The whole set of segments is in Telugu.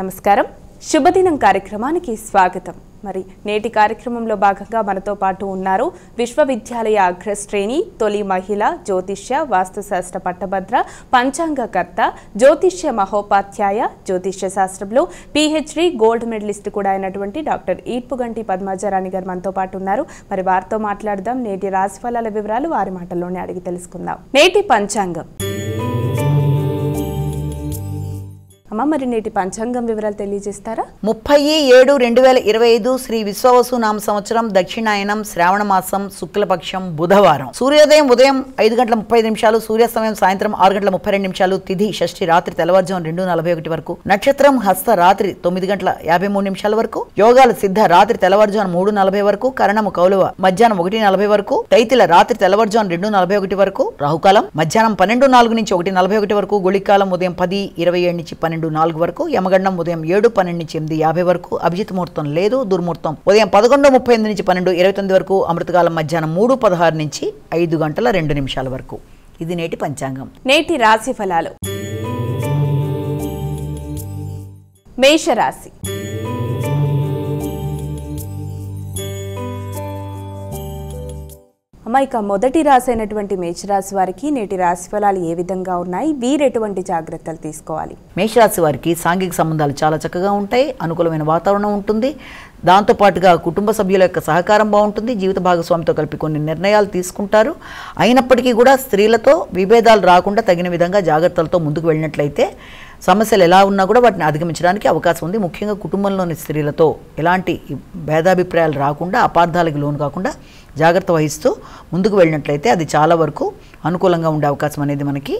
నమస్కారం, శుభదినం కార్యక్రమానికి స్వాగతం. మరి నేటి కార్యక్రమంలో భాగంగా మనతో పాటు ఉన్నారు విశ్వవిద్యాలయ అగ్రశ్రేణి తొలి మహిళ జ్యోతిష్య వాస్తుశాస్త్ర పట్టభద్ర పంచాంగకర్త జ్యోతిష్య మహోపాధ్యాయ జ్యోతిష్య శాస్త్రంలో PhD గోల్డ్ మెడలిస్ట్ కూడా అయినటువంటి డాక్టర్ ఈడ్పుగంటి పద్మజారాణి గారు మనతో పాటు ఉన్నారు. మరి వారితో మాట్లాడదాం. నేటి రాశిఫలాల వివరాలు వారి మాటల్లోనే అడిగి తెలుసుకుందాం. నేటి పంచాంగం. అమ్మ, మరి నేటి పంచాంగం వివరాలు తెలియజేస్తారా? 30/7/2025 శ్రీ విశ్వవసు నామ సంవత్సరం, దక్షిణాయనం, శ్రావణ మాసం, శుక్లపక్షం, బుధవారం. సూర్యోదయం ఉదయం 5:35, సూర్యాస్తమయం సాయంత్రం 6:32, తిథి షష్ఠి రాత్రి తెల్లవారుజాము 2:41 వరకు, నక్షత్రం హస్త రాత్రి 9:53 వరకు, యోగాలు సిద్ధ రాత్రి తెల్లవారుజాము 3:40 వరకు, కరణము కౌలవ మధ్యాహ్నం 1:40 వరకు, తైతిల రాత్రి తెల్లవారుజాము 2:41 వరకు, రాహుకాలం మధ్యాహ్నం 12:04 నుంచి 1:41 వరకు, గుళికాలం ఉదయం 10:27 నుంచి 12:04 వరకు, యమగండం ఉదయం 7:12 నుంచి 8:50 వరకు, అభిజిత్ ముహూర్తం లేదు, దుర్ముహూర్తం ఉదయం 11:35 నుంచి 12:29 వరకు, అమృతకాలం మధ్యాహ్నం 3:16 నుంచి 5:02 వరకు. ఇది నేటి పంచాంగం. నేటి రాశి ఫలాలు. మేషరాశి. ఇక మొదటి రాశి అయినటువంటి మేషరాశి వారికి నేటి రాశి ఫలాలు ఏ విధంగా ఉన్నాయి? వీరెటువంటి జాగ్రత్తలు తీసుకోవాలి? మేషరాశి వారికి సాంఘిక సంబంధాలు చాలా చక్కగా ఉంటాయి, అనుకూలమైన వాతావరణం ఉంటుంది. దాంతోపాటుగా కుటుంబ సభ్యుల యొక్క సహకారం బాగుంటుంది. జీవిత భాగస్వామితో కలిపి కొన్ని నిర్ణయాలు తీసుకుంటారు. అయినప్పటికీ కూడా స్త్రీలతో విభేదాలు రాకుండా తగిన విధంగా జాగ్రత్తలతో ముందుకు వెళ్ళినట్లయితే సమస్యలు ఎలా ఉన్నా కూడా వాటిని అధిగమించడానికి అవకాశం ఉంది. ముఖ్యంగా కుటుంబంలోని స్త్రీలతో ఎలాంటి భేదాభిప్రాయాలు రాకుండా, అపార్థాలకు లోను కాకుండా జాగ్రత్త వహిస్తూ ముందుకు వెళ్ళినట్లయితే అది చాలా వరకు అనుకూలంగా ఉండే అవకాశం అనేది మనకి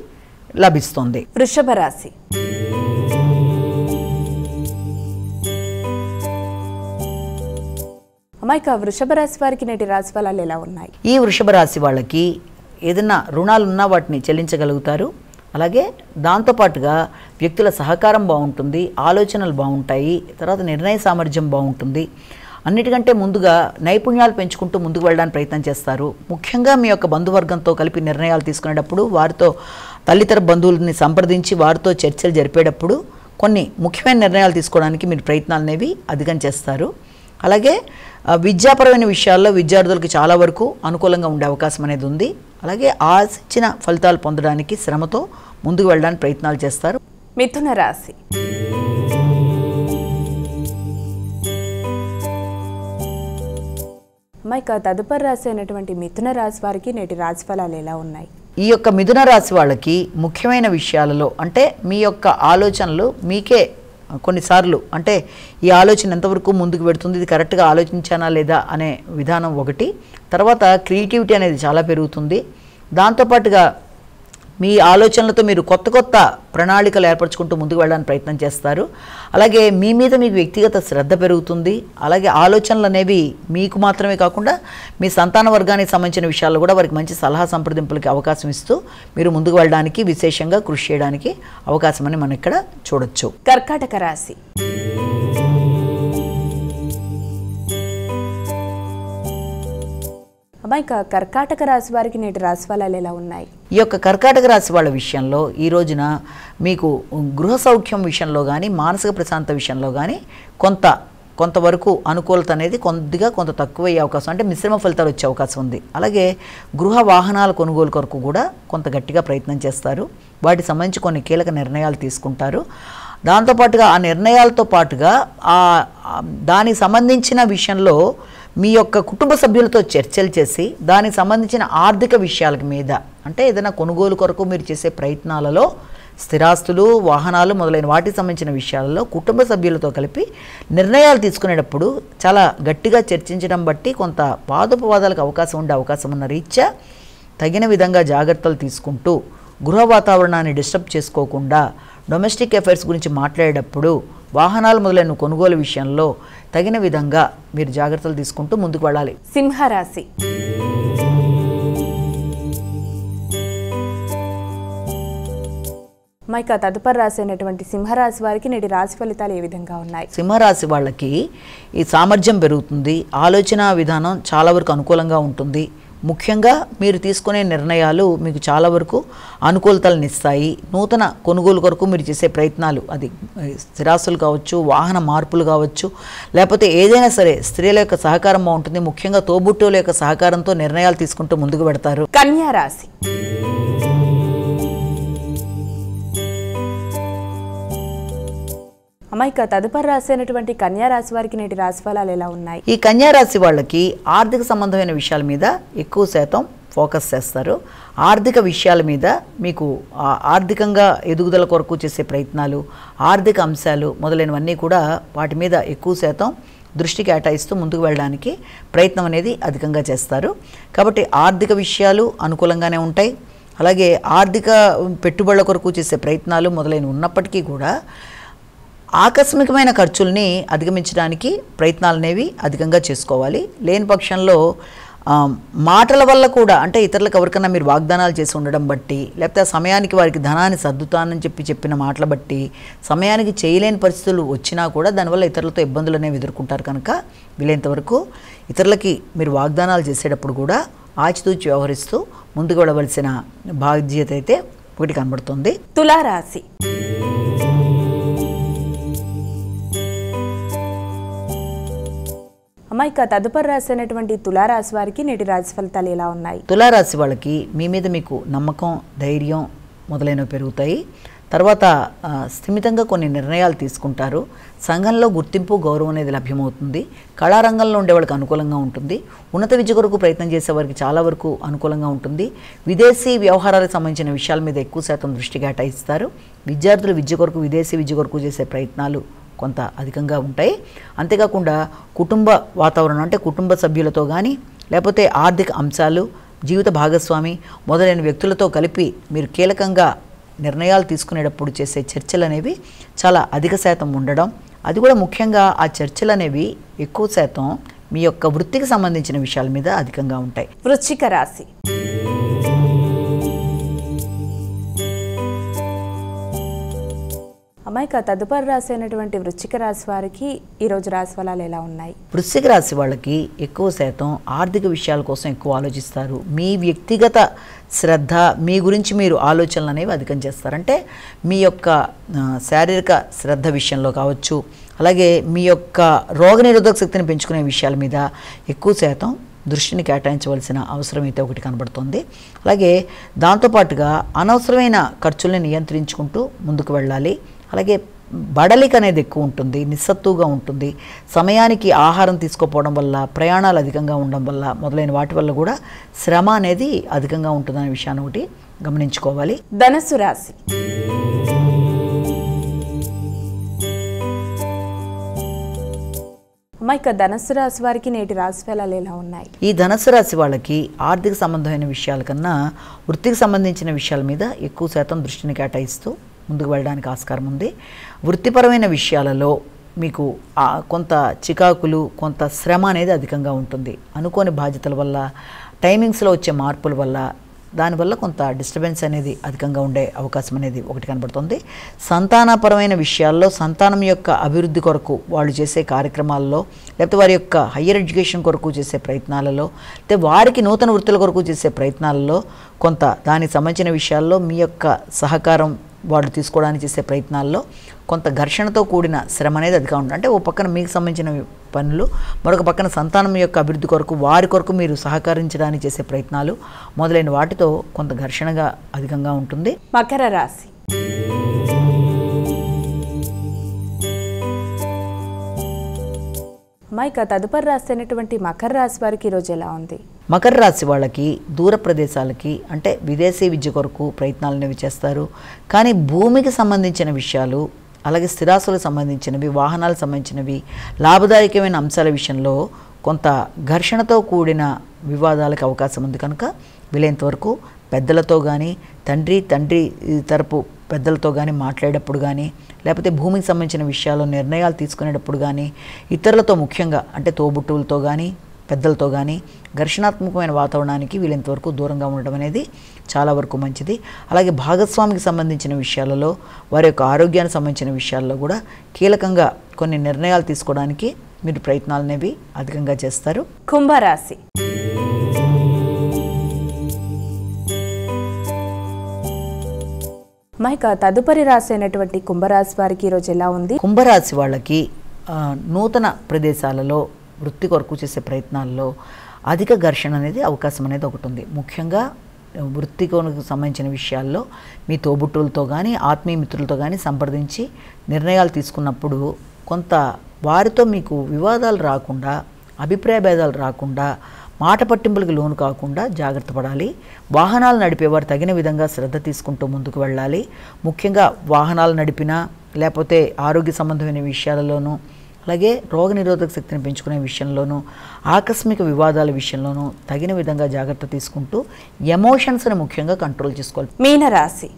లభిస్తుంది. వృషభ రాశి. ఇక వృషభ రాశి వారికి నేటి రాశి ఫలాలు ఎలా ఉన్నాయి? ఈ వృషభ రాశి వాళ్ళకి ఏదైనా రుణాలున్నా వాటిని చెల్లించగలుగుతారు. అలాగే దాంతోపాటుగా వ్యక్తుల సహకారం బాగుంటుంది, ఆలోచనలు బాగుంటాయి, తర్వాత నిర్ణయ సామర్థ్యం బాగుంటుంది. అన్నిటికంటే ముందుగా నైపుణ్యాలు పెంచుకుంటూ ముందుకు వెళ్ళడానికి ప్రయత్నం చేస్తారు. ముఖ్యంగా మీ యొక్క బంధువర్గంతో కలిపి నిర్ణయాలు తీసుకునేటప్పుడు, వారితో తల్లితర బంధువులని సంప్రదించి వారితో చర్చలు జరిపేటప్పుడు కొన్ని ముఖ్యమైన నిర్ణయాలు తీసుకోవడానికి మీరు ప్రయత్నాలు అనేవి అధికం చేస్తారు. అలాగే విద్యాపరమైన విషయాల్లో విద్యార్థులకు చాలా వరకు అనుకూలంగా ఉండే అవకాశం అనేది ఉంది. అలాగే ఆశించిన ఫలితాలు పొందడానికి శ్రమతో ముందుకు వెళ్ళడానికి ప్రయత్నాలు చేస్తారు. మిథున రాశి. ఇక తదుపరి రాశి అయినటువంటి మిథున రాశి వారికి నేటి రాశి ఫలాలు ఎలా ఉన్నాయి? ఈ యొక్క మిథున రాశి వాళ్ళకి ముఖ్యమైన విషయాలలో అంటే మీ యొక్క ఆలోచనలు మీకే కొన్నిసార్లు అంటే ఈ ఆలోచన ఎంతవరకు ముందుకు పెడుతుంది, ఇది కరెక్ట్గా ఆలోచించానా లేదా అనే విధానం ఒకటి. తర్వాత క్రియేటివిటీ అనేది చాలా పెరుగుతుంది. దాంతోపాటుగా మీ ఆలోచనలతో మీరు కొత్త కొత్త ప్రణాళికలు ఏర్పరచుకుంటూ ముందుకు వెళ్ళడానికి ప్రయత్నం చేస్తారు. అలాగే మీ మీద మీకు వ్యక్తిగత శ్రద్ధ పెరుగుతుంది. అలాగే ఆలోచనలు అనేవి మీకు మాత్రమే కాకుండా మీ సంతాన వర్గానికి సంబంధించిన విషయాల్లో కూడా వారికి మంచి సలహా సంప్రదింపులకి అవకాశం ఇస్తూ మీరు ముందుకు వెళ్ళడానికి విశేషంగా కృషి చేయడానికి అవకాశం అని మనం ఇక్కడ చూడొచ్చు. కర్కాటక రాశి. ఇక కర్కాటక రాశి వారికి నేటి రాశి ఫలాలు ఎలా ఉన్నాయి? ఈ యొక్క కర్కాటక రాశి వాళ్ళ విషయంలో ఈ రోజున మీకు గృహ సౌఖ్యం విషయంలో కానీ, మానసిక ప్రశాంత విషయంలో కానీ కొంతవరకు అనుకూలత అనేది కొంత తక్కువ అయ్యే అవకాశం, అంటే మిశ్రమ ఫలితాలు వచ్చే అవకాశం ఉంది. అలాగే గృహ వాహనాల కొనుగోలు కొరకు కూడా కొంత గట్టిగా ప్రయత్నం చేస్తారు. వాటికి సంబంధించి కొన్ని కీలక నిర్ణయాలు తీసుకుంటారు. దాంతోపాటుగా ఆ నిర్ణయాలతో పాటుగా దానికి సంబంధించిన విషయంలో మీ యొక్క కుటుంబ సభ్యులతో చర్చలు చేసి దానికి సంబంధించిన ఆర్థిక విషయాల మీద, అంటే ఏదైనా కొనుగోలు కొరకు మీరు చేసే ప్రయత్నాలలో స్థిరాస్తులు, వాహనాలు మొదలైన వాటికి సంబంధించిన విషయాలలో కుటుంబ సభ్యులతో కలిపి నిర్ణయాలు తీసుకునేటప్పుడు చాలా గట్టిగా చర్చించడం బట్టి కొంత వాదోపవాదాలకు అవకాశం ఉండే అవకాశం ఉన్న రీత్యా తగిన విధంగా జాగ్రత్తలు తీసుకుంటూ గృహ వాతావరణాన్ని డిస్టర్బ్ చేసుకోకుండా డొమెస్టిక్ అఫైర్స్ గురించి మాట్లాడేటప్పుడు వాహనాలు మొదలైన కొనుగోలు విషయంలో తగిన విధంగా మీరు జాగ్రత్తలు తీసుకుంటూ ముందుకు వెళ్ళాలి. సింహరాశి. ఇక తదుపరి రాశి అయినటువంటి సింహరాశి వారికి నేటి రాశి ఫలితాలు ఏ విధంగా ఉన్నాయి? సింహరాశి వాళ్ళకి ఈ సామర్థ్యం పెరుగుతుంది, ఆలోచన విధానం చాలా వరకు అనుకూలంగా ఉంటుంది. ముఖ్యంగా మీరు తీసుకునే నిర్ణయాలు మీకు చాలా వరకు అనుకూలతలను ఇస్తాయి. నూతన కొనుగోలు కొరకు మీరు చేసే ప్రయత్నాలు, అది స్థిరాస్తులు కావచ్చు, వాహన మార్పులు కావచ్చు, లేకపోతే ఏదైనా సరే స్త్రీల యొక్క సహకారం బాగుంటుంది. ముఖ్యంగా తోబుట్టువుల యొక్క సహకారంతో నిర్ణయాలు తీసుకుంటూ ముందుకు పెడతారు. కన్యా రాశి. అమ్మాయిక తదుపరి రాశి అయినటువంటి కన్యా రాశి వారికి నేటి రాశి ఫలాలు ఎలా ఉన్నాయి? ఈ కన్యా రాశి వాళ్ళకి ఆర్థిక సంబంధమైన విషయాల మీద ఎక్కువ శాతం ఫోకస్ చేస్తారు. ఆర్థిక విషయాల మీద మీకు ఆర్థికంగా ఎదుగుదల కొరకు చేసే ప్రయత్నాలు, ఆర్థిక అంశాలు మొదలైనవన్నీ కూడా వాటి మీద ఎక్కువ శాతం దృష్టి కేటాయిస్తూ ముందుకు వెళ్ళడానికి ప్రయత్నం అనేది అధికంగా చేస్తారు. కాబట్టి ఆర్థిక విషయాలు అనుకూలంగానే ఉంటాయి. అలాగే ఆర్థిక పెట్టుబడుల కొరకు చేసే ప్రయత్నాలు మొదలైనవి ఉన్నప్పటికీ కూడా ఆకస్మికమైన ఖర్చుల్ని అధిగమించడానికి ప్రయత్నాలు అనేవి అధికంగా చేసుకోవాలి. లేని పక్షంలో మాటల వల్ల కూడా, అంటే ఇతరులకు ఎవరికన్నా మీరు వాగ్దానాలు చేసి ఉండడం బట్టి, లేకపోతే ఆ సమయానికి వారికి ధనాన్ని సర్దుతానని చెప్పిన మాటల బట్టి సమయానికి చేయలేని పరిస్థితులు వచ్చినా కూడా దానివల్ల ఇతరులతో ఇబ్బందులు అనేవి ఎదుర్కొంటారు. కనుక వీలైనంతవరకు ఇతరులకి మీరు వాగ్దానాలు చేసేటప్పుడు కూడా ఆచితూచి వ్యవహరిస్తూ ముందుకు వెళ్ళవలసిన బాధ్యత అయితే ఒకటి కనబడుతుంది. తులారాశి. అమ్మాయిక తదుపరి రాశి అయినటువంటి తులారాశి వారికి నేటి రాశి ఫలితాలు ఎలా ఉన్నాయి? తులారాశి వాళ్ళకి మీ మీద మీకు నమ్మకం, ధైర్యం మొదలైనవి పెరుగుతాయి. తర్వాత స్థిమితంగా కొన్ని నిర్ణయాలు తీసుకుంటారు. సంఘంలో గుర్తింపు, గౌరవం అనేది లభ్యమవుతుంది. కళారంగంలో ఉండే వాళ్ళకి అనుకూలంగా ఉంటుంది. ఉన్నత విద్య కొరకు ప్రయత్నం చేసే వారికి చాలా వరకు అనుకూలంగా ఉంటుంది. విదేశీ వ్యవహారాలకు సంబంధించిన విషయాల మీద ఎక్కువ శాతం దృష్టి కేటాయిస్తారు. విద్యార్థులు విద్య కొరకు, విదేశీ విద్య కొరకు చేసే ప్రయత్నాలు కొంత అధికంగా ఉంటాయి. అంతేకాకుండా కుటుంబ వాతావరణం, అంటే కుటుంబ సభ్యులతో కానీ, లేకపోతే ఆర్థిక అంశాలు, జీవిత భాగస్వామి మొదలైన వ్యక్తులతో కలిపి మీరు కీలకంగా నిర్ణయాలు తీసుకునేటప్పుడు చేసే చర్చలు అనేవి చాలా అధిక శాతం ఉండడం, అది కూడా ముఖ్యంగా ఆ చర్చలు అనేవి ఎక్కువ శాతం మీ యొక్క వృత్తికి సంబంధించిన విషయాల మీద అధికంగా ఉంటాయి. వృశ్చిక రాశి. అమ్మాయిక తదుపరి రాశి అయినటువంటి వృశ్చిక రాశి వారికి ఈరోజు రాశి ఫలాలు ఎలా ఉన్నాయి? వృశ్చిక రాశి వాళ్ళకి ఎక్కువ శాతం ఆర్థిక విషయాల కోసం ఎక్కువ ఆలోచిస్తారు. మీ వ్యక్తిగత శ్రద్ధ, మీ గురించి మీరు ఆలోచనలు అనేవి అధికం చేస్తారు. అంటే మీ యొక్క శారీరక శ్రద్ధ విషయంలో కావచ్చు, అలాగే మీ యొక్క రోగనిరోధక శక్తిని పెంచుకునే విషయాల మీద ఎక్కువ శాతం దృష్టిని కేటాయించవలసిన అవసరం అయితే ఒకటి కనబడుతుంది. అలాగే దాంతోపాటుగా అనవసరమైన ఖర్చుల్ని నియంత్రించుకుంటూ ముందుకు వెళ్ళాలి. అలాగే బడలిక అనేది ఎక్కువ ఉంటుంది, నిస్సత్తుగా ఉంటుంది. సమయానికి ఆహారం తీసుకోపోవడం వల్ల, ప్రయాణాలు అధికంగా ఉండడం వల్ల మొదలైన వాటి వల్ల కూడా శ్రమ అనేది అధికంగా ఉంటుందనే విషయాన్ని ఒకటి గమనించుకోవాలి. ధనుస్సు రాశి. అమ్మాయిక ధనుస్సు రాశి వారికి నేటి రాశి ఫలాలు ఎలా ఉన్నాయి? ఈ ధనుస్సు రాశి వాళ్ళకి ఆర్థిక సంబంధమైన విషయాల కన్నా వృత్తికి సంబంధించిన విషయాల మీద ఎక్కువ శాతం దృష్టిని కేటాయిస్తూ ముందుకు వెళ్ళడానికి ఆస్కారం ఉంది. వృత్తిపరమైన విషయాలలో మీకు కొంత చికాకులు, కొంత శ్రమ అనేది అధికంగా ఉంటుంది. అనుకోని బాధ్యతల వల్ల, టైమింగ్స్లో వచ్చే మార్పుల వల్ల, దానివల్ల కొంత డిస్టర్బెన్స్ అనేది అధికంగా ఉండే అవకాశం అనేది ఒకటి కనబడుతుంది. సంతానపరమైన విషయాల్లో సంతానం యొక్క అభివృద్ధి కొరకు వాళ్ళు చేసే కార్యక్రమాల్లో, లేకపోతే వారి యొక్క హయ్యర్ ఎడ్యుకేషన్ కొరకు చేసే ప్రయత్నాలలో, లేకపోతే వారికి నూతన వృత్తుల కొరకు చేసే ప్రయత్నాలలో కొంత దానికి సంబంధించిన విషయాల్లో మీ యొక్క సహకారం వాళ్ళు తీసుకోవడానికి చేసే ప్రయత్నాల్లో కొంత ఘర్షణతో కూడిన శ్రమ అనేది అధికంగా ఉంటుంది. అంటే ఓ పక్కన మీకు సంబంధించిన పనులు, మరొక పక్కన సంతానం యొక్క అభివృద్ధి కొరకు, వారి కొరకు మీరు సహకరించడానికి చేసే ప్రయత్నాలు మొదలైన వాటితో కొంత ఘర్షణగా అధికంగా ఉంటుంది. మకర రాశి. అమ్మాయిక తదుపరి రాశి అయినటువంటి మకర రాశి వారికి ఈరోజు ఎలా ఉంది? మకర రాశి వాళ్ళకి దూర ప్రదేశాలకి, అంటే విదేశీ విద్య కొరకు ప్రయత్నాలు అనేవి చేస్తారు. కానీ భూమికి సంబంధించిన విషయాలు, అలాగే స్థిరాస్తులకు సంబంధించినవి, వాహనాలకు సంబంధించినవి, లాభదాయకమైన అంశాల విషయంలో కొంత ఘర్షణతో కూడిన వివాదాలకు అవకాశం ఉంది. కనుక వీలైనంతవరకు పెద్దలతో కానీ, తండ్రి తరపు పెద్దలతో కానీ మాట్లాడేటప్పుడు కానీ, లేకపోతే భూమికి సంబంధించిన విషయాల్లో నిర్ణయాలు తీసుకునేటప్పుడు కానీ, ఇతరులతో ముఖ్యంగా అంటే తోబుట్టువులతో కానీ, పెద్దలతో కానీ ఘర్షణాత్మకమైన వాతావరణానికి వీలైనంతవరకు దూరంగా ఉండడం అనేది చాలా వరకు మంచిది. అలాగే భాగస్వామికి సంబంధించిన విషయాలలో, వారి యొక్క ఆరోగ్యానికి సంబంధించిన విషయాల్లో కూడా కీలకంగా కొన్ని నిర్ణయాలు తీసుకోవడానికి మీరు ప్రయత్నాలు అనేవి అధికంగా చేస్తారు. కుంభరాశి. ఇక తదుపరి రాశి అయినటువంటి కుంభరాశి వారికి ఈరోజు ఎలా ఉంది? కుంభరాశి వాళ్ళకి నూతన ప్రదేశాలలో వృత్తి కొరకు చేసే ప్రయత్నాల్లో అధిక ఘర్షణ అనేది అవకాశం అనేది ఒకటి ఉంది. ముఖ్యంగా వృత్తికి సంబంధించిన విషయాల్లో మీ తోబుట్టులతో కానీ ఆత్మీయ మిత్రులతో కానీ సంప్రదించి నిర్ణయాలు తీసుకున్నప్పుడు కొంత వారితో మీకు వివాదాలు రాకుండా, అభిప్రాయ భేదాలు రాకుండా, మాట పట్టింపులకు లోను కాకుండా జాగ్రత్త పడాలి. వాహనాలు నడిపేవారు తగిన విధంగా శ్రద్ధ తీసుకుంటూ ముందుకు వెళ్ళాలి. ముఖ్యంగా వాహనాలు నడిపినా లేకపోతే ఆరోగ్య సంబంధమైన విషయాలలోనూ, అలాగే రోగనిరోధక శక్తిని పెంచుకునే విషయంలోనూ, ఆకస్మిక వివాదాల విషయంలోనూ తగిన విధంగా జాగ్రత్త తీసుకుంటూ ఎమోషన్స్ని ముఖ్యంగా కంట్రోల్ చేసుకోవాలి. మీనరాశి.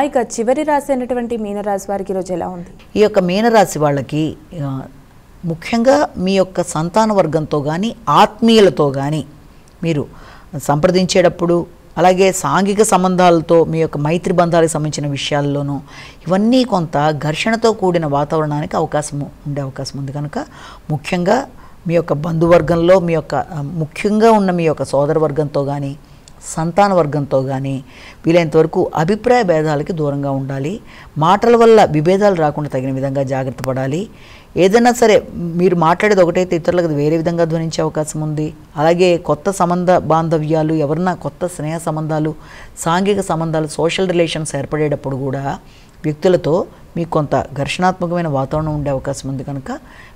ఇక చివరి రాశి అయినటువంటి మీనరాశి వారికి ఈరోజు ఎలా ఉంది? ఈ యొక్క మీనరాశి వాళ్ళకి ముఖ్యంగా మీ యొక్క సంతాన వర్గంతో కానీ ఆత్మీయులతో కానీ మీరు సంప్రదించేటప్పుడు, అలాగే సాంఘిక సంబంధాలతో మీ యొక్క మైత్రి బంధాలకు సంబంధించిన విషయాల్లోనూ ఇవన్నీ కొంత ఘర్షణతో కూడిన వాతావరణానికి ఉండే అవకాశం ఉంది. కనుక ముఖ్యంగా మీ యొక్క బంధువర్గంలో ముఖ్యంగా ఉన్న మీ యొక్క సోదర వర్గంతో కానీ సంతాన వర్గంతో కానీ వీలైనంతవరకు అభిప్రాయ భేదాలకి దూరంగా ఉండాలి. మాటల వల్ల విభేదాలు రాకుండా తగిన విధంగా జాగ్రత్త పడాలి. ఏదైనా సరే మీరు మాట్లాడేది ఒకటైతే ఇతరులకు వేరే విధంగా ధ్వనించే అవకాశం ఉంది. అలాగే కొత్త బాంధవ్యాలు, ఎవరన్నా కొత్త స్నేహ సంబంధాలు, సాంఘిక సంబంధాలు, సోషల్ రిలేషన్స్ ఏర్పడేటప్పుడు కూడా వ్యక్తులతో మీకు కొంత ఘర్షణాత్మకమైన వాతావరణం ఉండే అవకాశం ఉంది. కనుక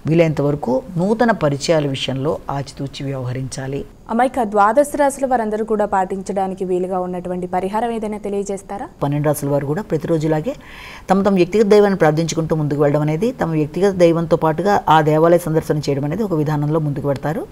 వీలైనంత వరకు నూతన పరిచయాల విషయంలో ఆచితూచి వ్యవహరించాలి. ఇక ద్వాదశ రాశుల వారందరూ కూడా పాటించడానికి వీలుగా ఉన్నటువంటి పరిహారం ఏదైనా తెలియజేస్తారా? 12 రాశుల వారు కూడా ప్రతిరోజులాగే తమ వ్యక్తిగత దైవాన్ని ప్రార్థించుకుంటూ ముందుకు వెళ్ళడం అనేది, తమ వ్యక్తిగత దైవంతో పాటుగా ఆ దేవాలయ సందర్శన చేయడం అనేది ఒక విధానంలో ముందుకు పెడతారు.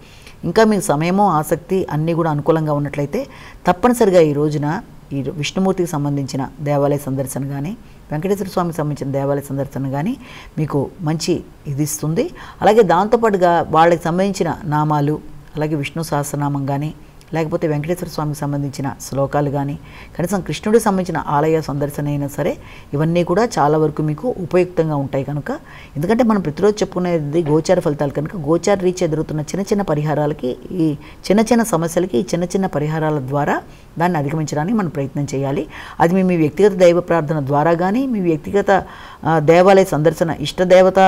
ఇంకా మీకు సమయము, ఆసక్తి అన్నీ కూడా అనుకూలంగా ఉన్నట్లయితే తప్పనిసరిగా ఈ రోజున ఈ విష్ణుమూర్తికి సంబంధించిన దేవాలయ సందర్శన కానీ, వెంకటేశ్వర స్వామికి సంబంధించిన దేవాలయ సందర్శన కానీ మీకు మంచి ఇది ఇస్తుంది. అలాగే దాంతోపాటుగా వాళ్ళకి సంబంధించిన నామాలు, అలాగే విష్ణు సహస్రనామం కానీ, లేకపోతే వెంకటేశ్వర స్వామికి సంబంధించిన శ్లోకాలు కానీ, కనీసం కృష్ణుడికి సంబంధించిన ఆలయ సందర్శన అయినా సరే ఇవన్నీ కూడా చాలా వరకు మీకు ఉపయుక్తంగా ఉంటాయి. కనుక ఎందుకంటే మనం ప్రతిరోజు చెప్పుకునేది గోచార ఫలితాలు కనుక గోచార రీత్యా ఎదురుతున్న చిన్న చిన్న పరిహారాలకి, ఈ చిన్న చిన్న సమస్యలకి ఈ చిన్న చిన్న పరిహారాల ద్వారా దాన్ని అధిగమించడానికి మనం ప్రయత్నం చేయాలి. అది మీ వ్యక్తిగత దైవ ప్రార్థన ద్వారా కానీ, మీ వ్యక్తిగత దేవాలయ సందర్శన, ఇష్టదేవత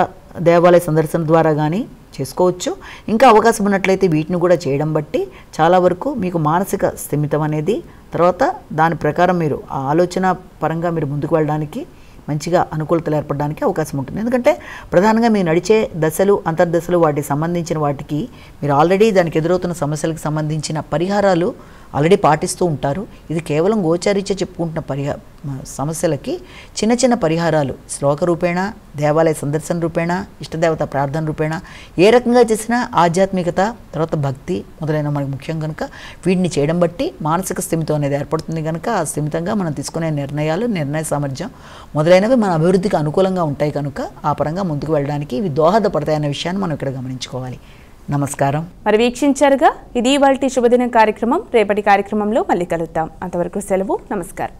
దేవాలయ సందర్శన ద్వారా కానీ చేసుకోవచ్చు. ఇంకా అవకాశం ఉన్నట్లయితే వీటిని కూడా చేయడం బట్టి చాలా వరకు మీకు మానసిక స్థిమితం అనేది, తర్వాత దాని ప్రకారం మీరు ఆ ఆలోచన పరంగా మీరు ముందుకు వెళ్ళడానికి మంచిగా అనుకూలతలు ఏర్పడడానికి అవకాశం ఉంటుంది. ఎందుకంటే ప్రధానంగా మీరు నడిచే దశలు, అంతర్దశలు, వాటికి సంబంధించిన వాటికి మీరు ఆల్రెడీ దానికి ఎదురవుతున్న సమస్యలకు సంబంధించిన పరిహారాలు ఆల్రెడీ పాటిస్తూ ఉంటారు. ఇది కేవలం గోచారీత్యా చెప్పుకుంటున్న సమస్యలకి చిన్న చిన్న పరిహారాలు శ్లోక రూపేణ, దేవాలయ సందర్శన రూపేణ, ఇష్టదేవత ప్రార్థన రూపేణ ఏ రకంగా చేసినా ఆధ్యాత్మికత, తర్వాత భక్తి మొదలైన మనకు ముఖ్యం కనుక వీటిని చేయడం బట్టి మానసిక స్థిమితం అనేది ఏర్పడుతుంది. కనుక ఆ స్థిమితంగా మనం తీసుకునే నిర్ణయాలు, నిర్ణయ సామర్థ్యం మొదలైనవి మన అభివృద్ధికి అనుకూలంగా ఉంటాయి. కనుక ఆ పరంగా ముందుకు వెళ్ళడానికి ఇవి దోహదపడతాయన్న విషయాన్ని మనం ఇక్కడ గమనించుకోవాలి. నమస్కారం. మరి వీక్షించారుగా, ఇది ఇవాల్టి శుభదినం కార్యక్రమం. రేపటి కార్యక్రమంలో మళ్ళీ కలుద్దాం. అంతవరకు సెలవు. నమస్కారం.